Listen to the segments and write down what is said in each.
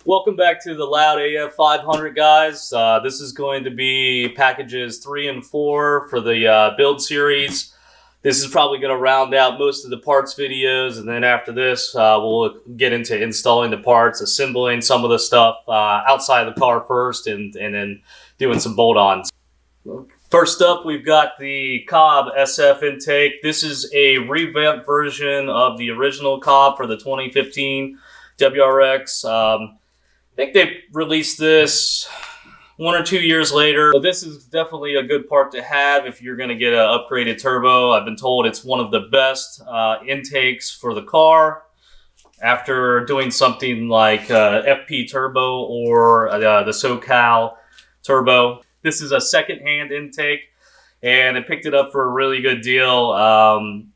Welcome back to the LoudAF500, guys. This is going to be packages 3 and 4 for the build series. This is probably going to round out most of the parts videos, and then after this, we'll get into installing the parts, assembling some of the stuff outside of the car first, and then doing some bolt-ons. First up, we've got the Cobb SF Intake. This is a revamped version of the original Cobb for the 2015 WRX. I think they released this 1 or 2 years later. But this is definitely a good part to have if you're going to get an upgraded turbo. I've been told it's one of the best intakes for the car. After doing something like FP turbo or the SoCal turbo. This is a second-hand intake, and I picked it up for a really good deal.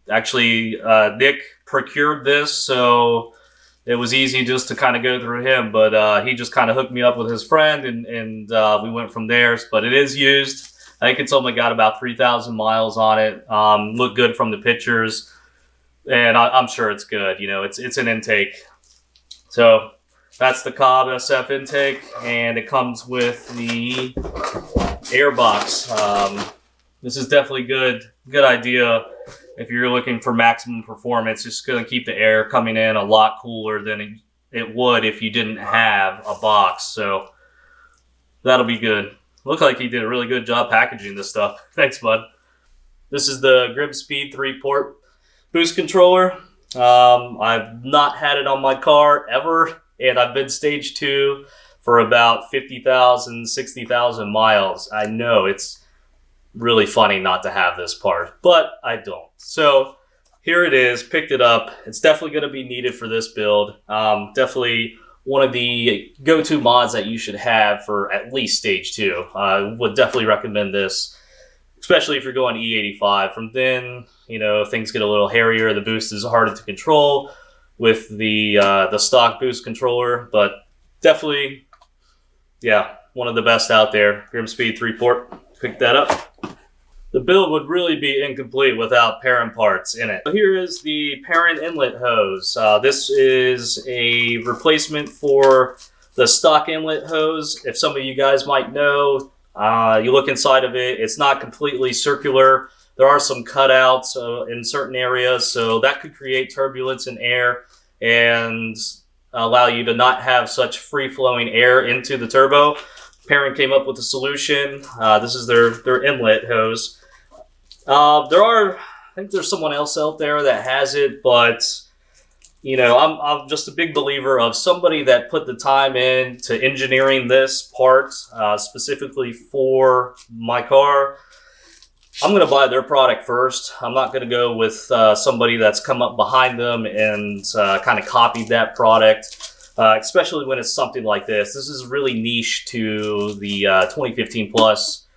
Nick procured this, so it was easy just to kind of go through him, but he just kind of hooked me up with his friend, and we went from there. But it is used. I think it's only got about 3,000 miles on it. Looked good from the pictures, and I'm sure it's good. You know, it's an intake. So that's the Cobb SF Intake, and it comes with the air box. This is definitely good idea. If you're looking for maximum performance, it's going to keep the air coming in a lot cooler than it would if you didn't have a box. So that'll be good. Looked like he did a really good job packaging this stuff. Thanks, bud. This is the Grimmspeed 3-port boost controller. I've not had it on my car ever, and I've been stage 2 for about 50,000, 60,000 miles. I know it's really funny not to have this part, but I don't. So here it is, picked it up. It's definitely going to be needed for this build. Definitely one of the go-to mods that you should have for at least stage 2. I would definitely recommend this, especially if you're going E85. From then, you know, things get a little hairier. The boost is harder to control with the stock boost controller, but definitely, yeah, one of the best out there. Grimmspeed 3-port. Pick that up. The build would really be incomplete without Perrin parts in it. So here is the Perrin Inlet hose. This is a replacement for the stock inlet hose. If some of you guys might know, you look inside of it, it's not completely circular. There are some cutouts in certain areas, so that could create turbulence in air and allow you to not have such free-flowing air into the turbo. Perrin came up with a solution. This is their inlet hose. I think there's someone else out there that has it, but you know, I'm just a big believer of somebody that put the time in to engineering this part specifically for my car. I'm going to buy their product first. I'm not going to go with somebody that's come up behind them and kind of copied that product. Especially when it's something like this. This is really niche to the 2015 plus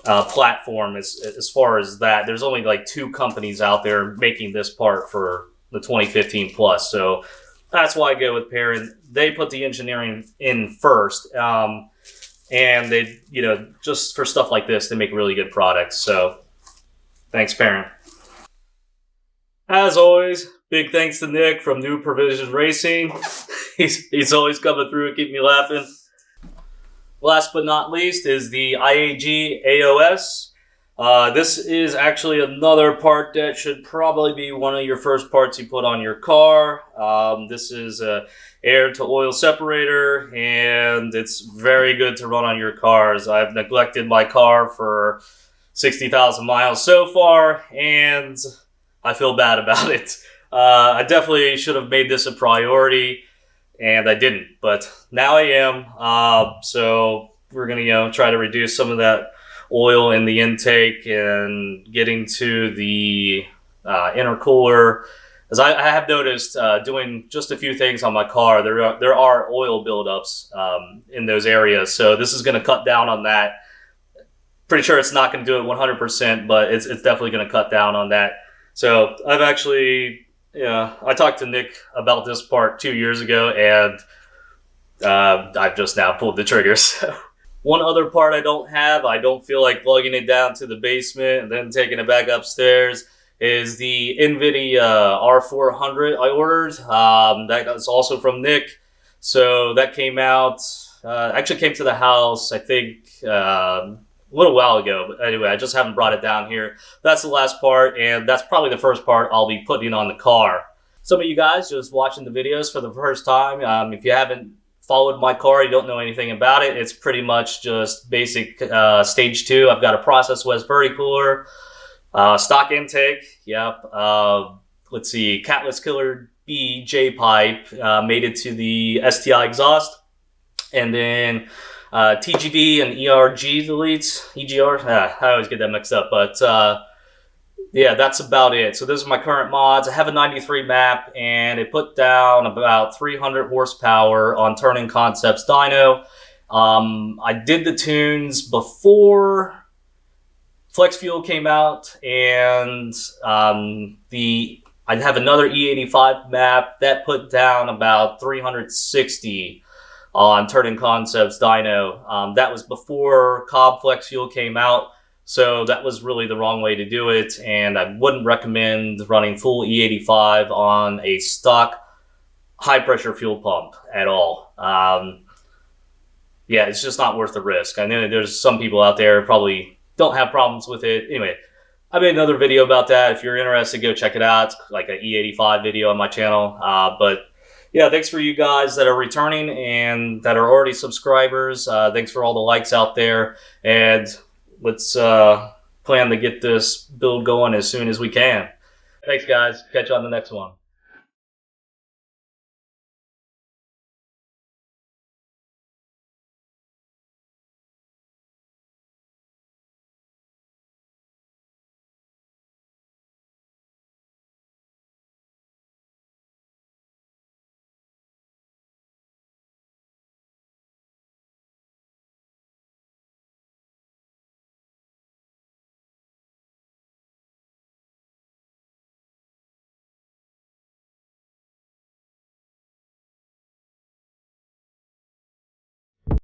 platform as far as that. There's only like 2 companies out there making this part for the 2015 plus. So that's why I go with Perrin. They put the engineering in first. And they, you know, just for stuff like this, they make really good products. So thanks, Perrin. As always, big thanks to Nick from New Provision Racing. He's always coming through and keep me laughing. Last but not least is the IAG AOS. This is actually another part that should probably be one of your first parts you put on your car. This is a air to oil separator, and it's very good to run on your cars. I've neglected my car for 60,000 miles so far, and I feel bad about it. I definitely should have made this a priority, and I didn't, but now I am. So we're going to, try to reduce some of that oil in the intake and getting to the intercooler. As I have noticed, doing just a few things on my car, there are oil buildups in those areas. So this is going to cut down on that. Pretty sure it's not going to do it 100%, but it's definitely going to cut down on that. So I've actually... Yeah, I talked to Nick about this part 2 years ago, and I've just now pulled the trigger. So one other part I don't feel like lugging it down to the basement and then taking it back upstairs, is the Invidia R400 I ordered. That is also from Nick. So that came out, actually came to the house, I think, a little while ago. But anyway, I just haven't brought it down here. That's the last part, and that's probably the first part I'll be putting on the car. Some of you guys just watching the videos for the first time, if you haven't followed my car, you don't know anything about it, it's pretty much just basic stage 2. I've got a process West verticooler, stock intake, yep. Let's see, catless killer B jpipe, made it to the STI exhaust, and then TGV and ERG deletes, EGR, I always get that mixed up, but yeah, that's about it. So those are my current mods. I have a 93 map, and it put down about 300 horsepower on Turning Concepts dyno. I did the tunes before Flex Fuel came out, and I have another E85 map that put down about 360 on Turning Concepts dyno. That was before Cobb Flex Fuel came out. So that was really the wrong way to do it, and I wouldn't recommend running full E85 on a stock high-pressure fuel pump at all. Yeah, it's just not worth the risk. I know there's some people out there probably don't have problems with it. Anyway, I made another video about that. If you're interested, go check it out. It's like an E85 video on my channel. But yeah, thanks for you guys that are returning and that are already subscribers. Thanks for all the likes out there, and let's plan to get this build going as soon as we can. Thanks, guys. Catch you on the next one.